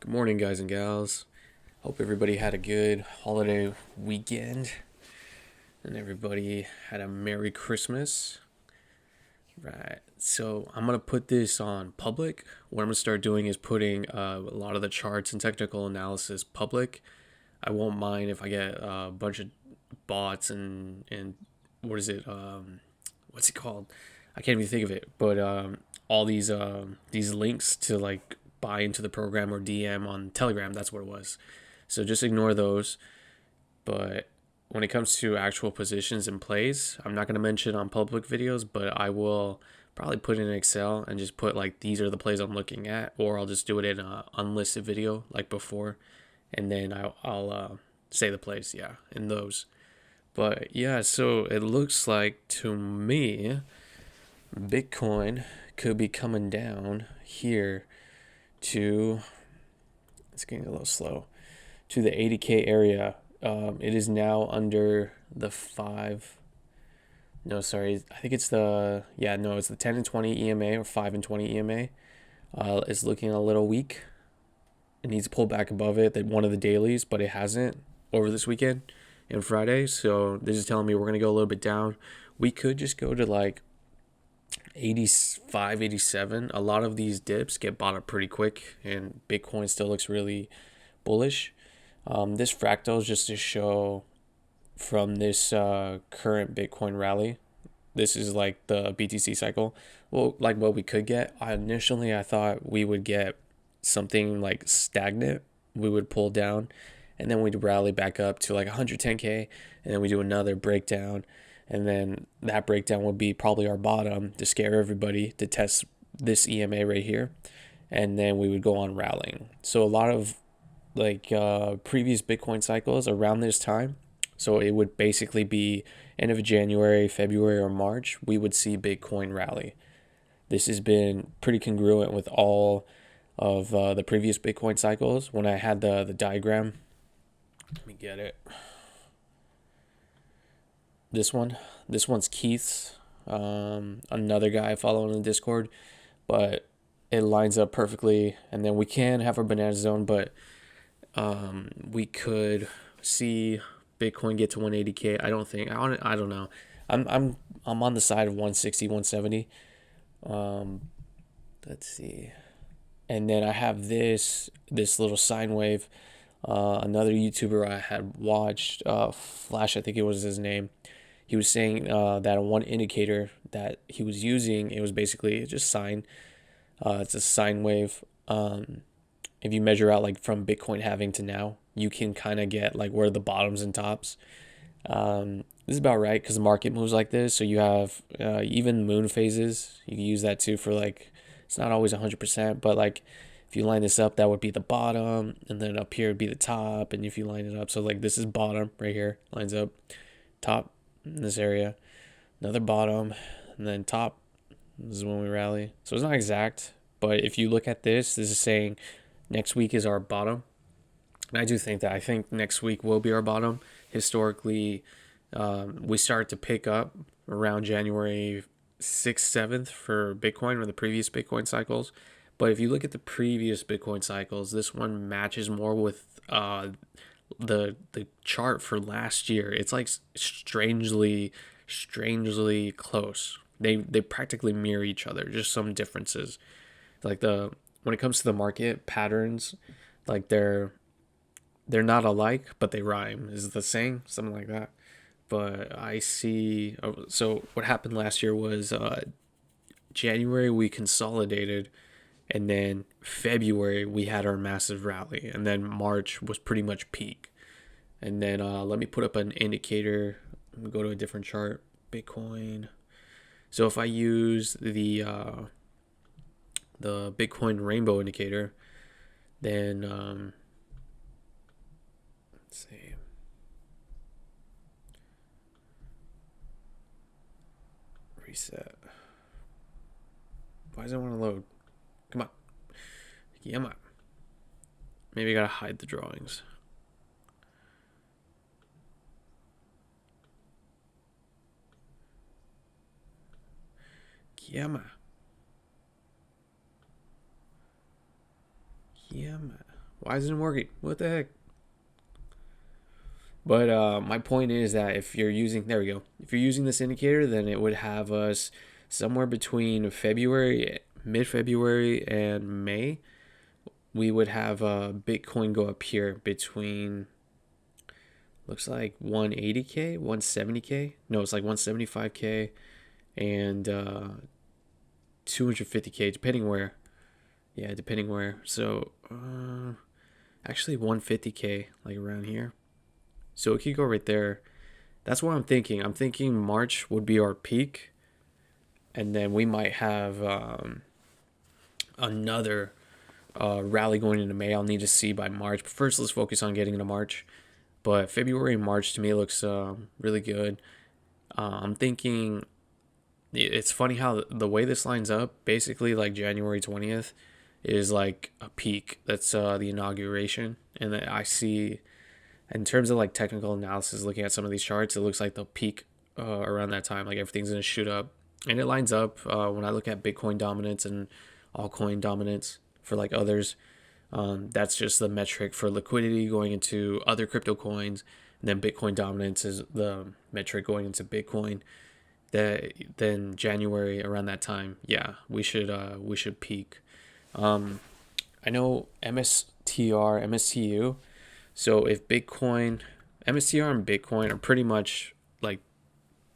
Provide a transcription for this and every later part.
Good morning, guys and gals. Hope everybody had a good holiday weekend and everybody had a Merry Christmas. Right. So I'm going to put this on public. What I'm going to start doing is putting a lot of the charts and technical analysis public. I won't mind if I get a bunch of bots and what is it? What's it called? I can't even think of it. But all these links to like buy into the program or DM on Telegram. That's what it was. So just ignore those. But when it comes to actual positions and plays, I'm not going to mention on public videos, but I will probably put in Excel and just put like these are the plays I'm looking at, or I'll just do it in a unlisted video like before, and then I'll say the plays, yeah, in those. But yeah, so it looks like to me, Bitcoin could be coming down here to, it's getting a little slow, to the 80K area. It is now under the 5. No, sorry. I think it's the, yeah, no, it's the 10 and 20 EMA or 5 and 20 EMA. It's looking a little weak. It needs to pull back above it, that one of the dailies, but it hasn't over this weekend and Friday. So this is telling me we're going to go a little bit down. We could just go to like 85, 87. A lot of these dips get bought up pretty quick, and Bitcoin still looks really bullish. This fractal is just to show from this current Bitcoin rally. This is like the BTC cycle. Well, like what we could get. Initially, I thought we would get something like stagnant. We would pull down, and then we'd rally back up to like 110K, and then we do another breakdown, and then that breakdown would be probably our bottom to scare everybody to test this EMA right here, and then we would go on rallying. So a lot of like previous Bitcoin cycles around this time. So it would basically be end of January, February, or March, we would see Bitcoin rally. This has been pretty congruent with all of the previous Bitcoin cycles. When I had the diagram, let me get it. This one's Keith's, another guy I follow on the Discord, but it lines up perfectly. And then we can have our banana zone, but we could see Bitcoin get to 180K. I don't know. I'm on the side of 160, 170. Let's see. And then I have this little sine wave. Another YouTuber I had watched, Flash, I think it was his name. He was saying that one indicator that he was using, it was basically just sine. It's a sine wave. If you measure out like from Bitcoin halving to now, you can kind of get like where the bottoms and tops. This is about right because the market moves like this. So you have even moon phases. You can use that too for like, it's not always 100%, but like if you line this up, that would be the bottom, and then up here would be the top. And if you line it up, so like this is bottom right here, lines up, top in this area, another bottom, and then top. This is when we rally. So it's not exact, but if you look at this is saying next week is our bottom. And I do think that. I think next week will be our bottom. Historically, we start to pick up around January 6th, 7th for Bitcoin or the previous Bitcoin cycles. But if you look at the previous Bitcoin cycles, this one matches more with the chart for last year. It's like strangely close. They practically mirror each other, just some differences. Like when it comes to the market patterns, like they're not alike, but they rhyme, is the saying, something like that. But I see, so what happened last year was January we consolidated, and then February we had our massive rally, and then March was pretty much peak. And then let me put up an indicator. Let me go to a different chart. Bitcoin. So if I use the Bitcoin rainbow indicator, then let's see. Reset. Why does it want to load? Come on. Come on. Maybe I gotta hide the drawings. Come on. Why isn't it working? What the heck? But my point is that if you're using, there we go. If you're using this indicator, then it would have us somewhere between February, mid-February, and May. We would have Bitcoin go up here between, looks like 180K, 170K. No, it's like 175K and 250K, depending where. Yeah, depending where. So actually 150K, like around here. So it could go right there. That's what I'm thinking. I'm thinking March would be our peak, and then we might have another rally going into May. I'll need to see by March. But first, let's focus on getting into March. But February and March to me looks really good. I'm thinking it's funny how the way this lines up, basically like January 20th is like a peak. That's the inauguration. And then I see, in terms of like technical analysis, looking at some of these charts, it looks like they'll peak around that time. Like everything's going to shoot up. And it lines up when I look at Bitcoin dominance and altcoin dominance for like others. That's just the metric for liquidity going into other crypto coins. And then Bitcoin dominance is the metric going into Bitcoin. That then January around that time, yeah, we should peak. I know MSTR, MSTU. So if Bitcoin, MSTR and Bitcoin are pretty much like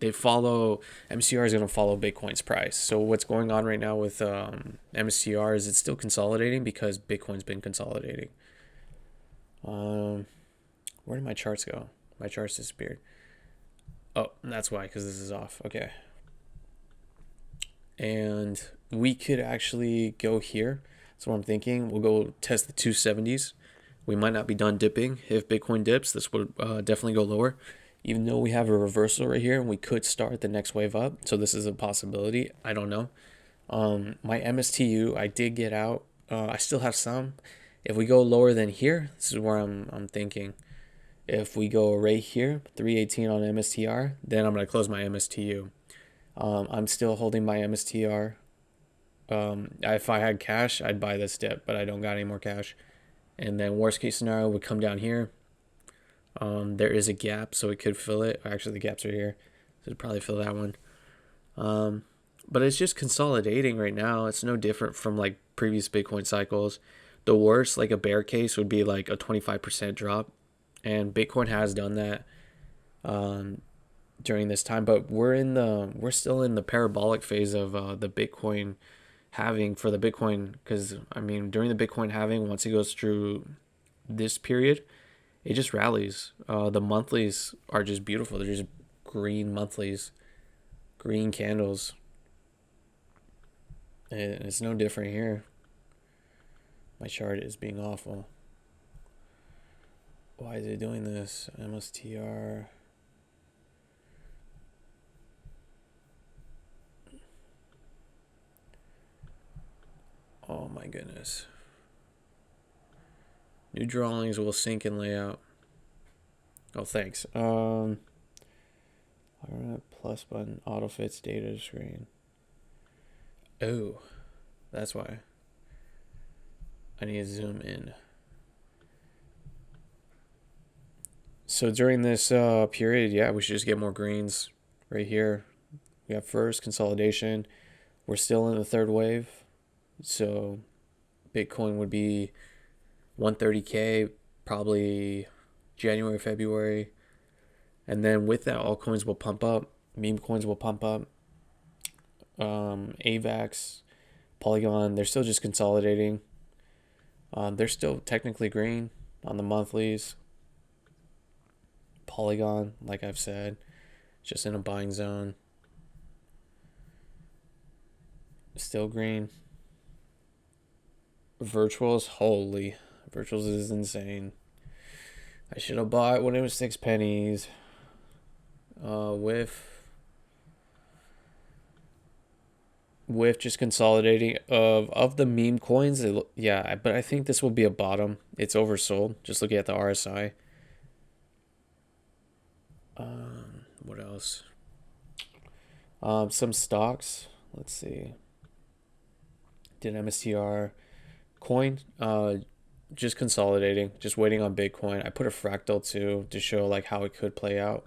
they follow. MSTR is going to follow Bitcoin's price. So what's going on right now with MSTR is it's still consolidating because Bitcoin's been consolidating. Where did my charts go? My charts disappeared. Oh, that's why, because this is off. Okay. And we could actually go here. That's what I'm thinking. We'll go test the 270s. We might not be done dipping. If Bitcoin dips, this would definitely go lower. Even though we have a reversal right here, and we could start the next wave up. So this is a possibility. I don't know. My MSTU, I did get out. I still have some. If we go lower than here, this is where I'm thinking. If we go right here, 318 on MSTR, then I'm going to close my MSTU. I'm still holding my MSTR. If I had cash, I'd buy this dip, but I don't got any more cash. And then worst case scenario would come down here. There is a gap, so it could fill it. Actually, the gaps are here, so it'd probably fill that one. But it's just consolidating right now. It's no different from like previous Bitcoin cycles. The worst, like a bear case, would be like a 25% drop. And Bitcoin has done that during this time, but we're still in the parabolic phase of the Bitcoin halving for the Bitcoin, because I mean during the Bitcoin halving, once it goes through this period, it just rallies. The monthlies are just beautiful. They're just green monthlies, green candles, and it's no different here. My chart is being awful. Why is it doing this? MSTR. Oh my goodness. New drawings will sync and layout. Oh, thanks. Plus button auto fits data screen. Oh, that's why. I need to zoom in. So during this period, yeah, we should just get more greens right here. We have first consolidation. We're still in the third wave. So Bitcoin would be 130K, probably January, February. And then with that, altcoins will pump up. Meme coins will pump up. AVAX, Polygon, they're still just consolidating. They're still technically green on the monthlies. Polygon, like I've said, just in a buying zone. Still green. Virtuals, holy. Virtuals is insane. I should have bought when it was 6 pennies. With just consolidating of the meme coins, yeah, but I think this will be a bottom. It's oversold. Just looking at the RSI. What else? Some stocks. Let's see. Did MSTR coin? just consolidating, just waiting on Bitcoin. I put a fractal too to show like how it could play out.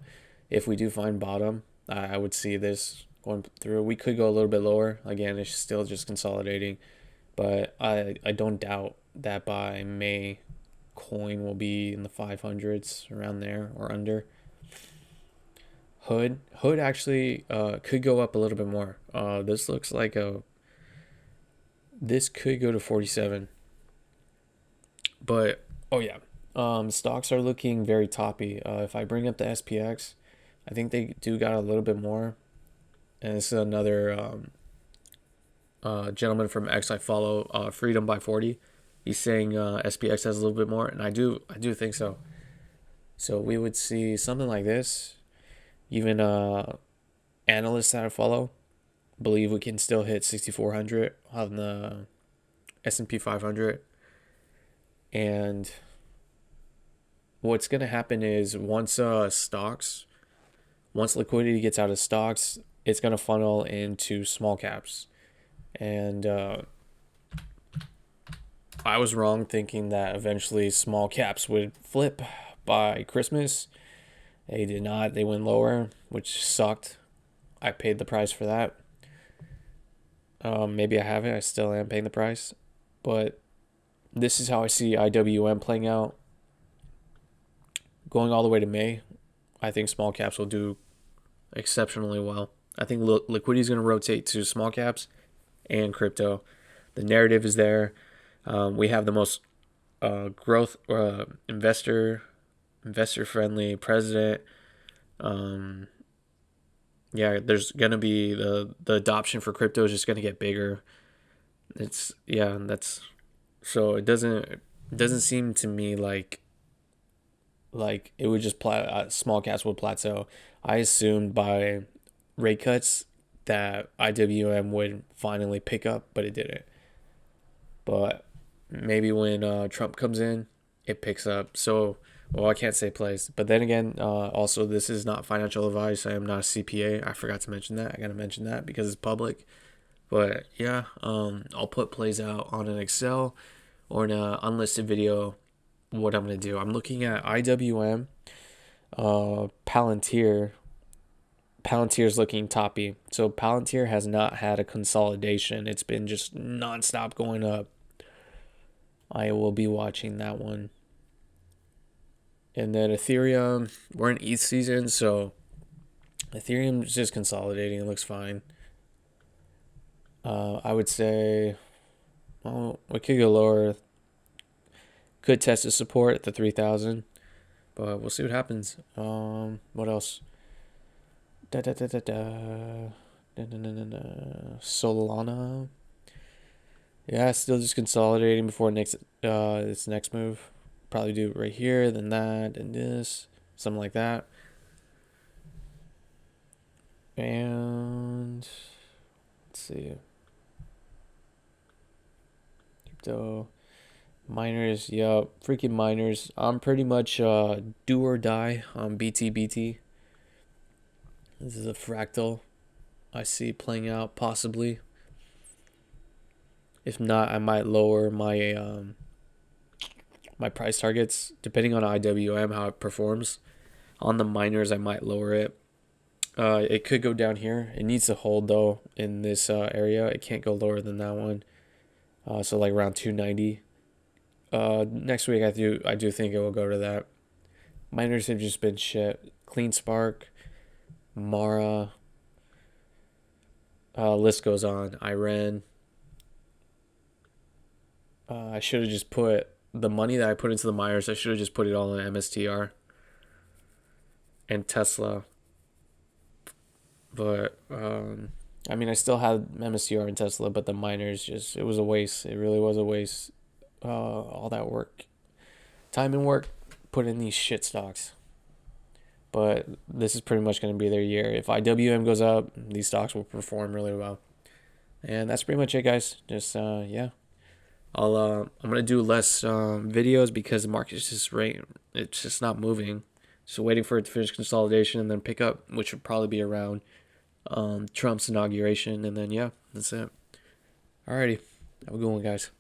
If we do find bottom, I would see this going through. We could go a little bit lower. Again, it's still just consolidating, but I don't doubt that by May, coin will be in the 500s around there or under. Hood actually could go up a little bit more. This looks like this could go to 47. But oh yeah, stocks are looking very toppy. If I bring up the SPX, I think they do got a little bit more. And this is another gentleman from X I follow, Freedom by 40. He's saying SPX has a little bit more, and I do think so. So we would see something like this. Even analysts that I follow believe we can still hit 6,400 on the S&P 500. And what's going to happen is once liquidity gets out of stocks, it's going to funnel into small caps. And I was wrong thinking that eventually small caps would flip by Christmas. They did not. They went lower, which sucked. I paid the price for that. Maybe I haven't. I still am paying the price. But this is how I see IWM playing out. Going all the way to May, I think small caps will do exceptionally well. I think liquidity is going to rotate to small caps and crypto. The narrative is there. We have the most growth investor friendly president. There's gonna be the adoption for crypto is just gonna get bigger. That's so it doesn't seem to me like it would just small caps would plateau. I assumed by rate cuts that IWM would finally pick up, but it didn't. But maybe when Trump comes in, it picks up. So, well, I can't say place. But then again, also, this is not financial advice. I am not a CPA. I forgot to mention that. I got to mention that because it's public. But yeah, I'll put plays out on an Excel or in an unlisted video what I'm going to do. I'm looking at IWM, Palantir. Palantir's looking toppy. So Palantir has not had a consolidation. It's been just nonstop going up. I will be watching that one. And then Ethereum, we're in ETH season, so Ethereum is just consolidating. It looks fine. I would say, well, we could go lower. Could test the support at the 3,000, but we'll see what happens. What else? Solana. Yeah, still just consolidating before its next move. Probably do it right here, then that, and this, something like that. And let's see. Crypto miners, freaking miners. I'm pretty much do or die on BT. This is a fractal I see playing out possibly. If not, I might lower my my price targets depending on IWM how it performs. On the miners, I might lower it. It could go down here. It needs to hold though in this area. It can't go lower than that one. So like around 290. Next week I do think it will go to that. Miners have just been shit. Clean Spark, Mara. List goes on. Iran. I should have just put the money that I put into the miners. I should have just put it all in MSTR and Tesla. But I mean, I still had MSTR and Tesla, but the miners it was a waste. It really was a waste. All that work, time and work, put in these shit stocks. But this is pretty much going to be their year. If IWM goes up, these stocks will perform really well. And that's pretty much it, guys. Just yeah. I'm gonna do less videos because the market's it's just not moving. So waiting for it to finish consolidation and then pick up, which would probably be around Trump's inauguration, and then yeah, that's it. Alrighty, have a good one, guys.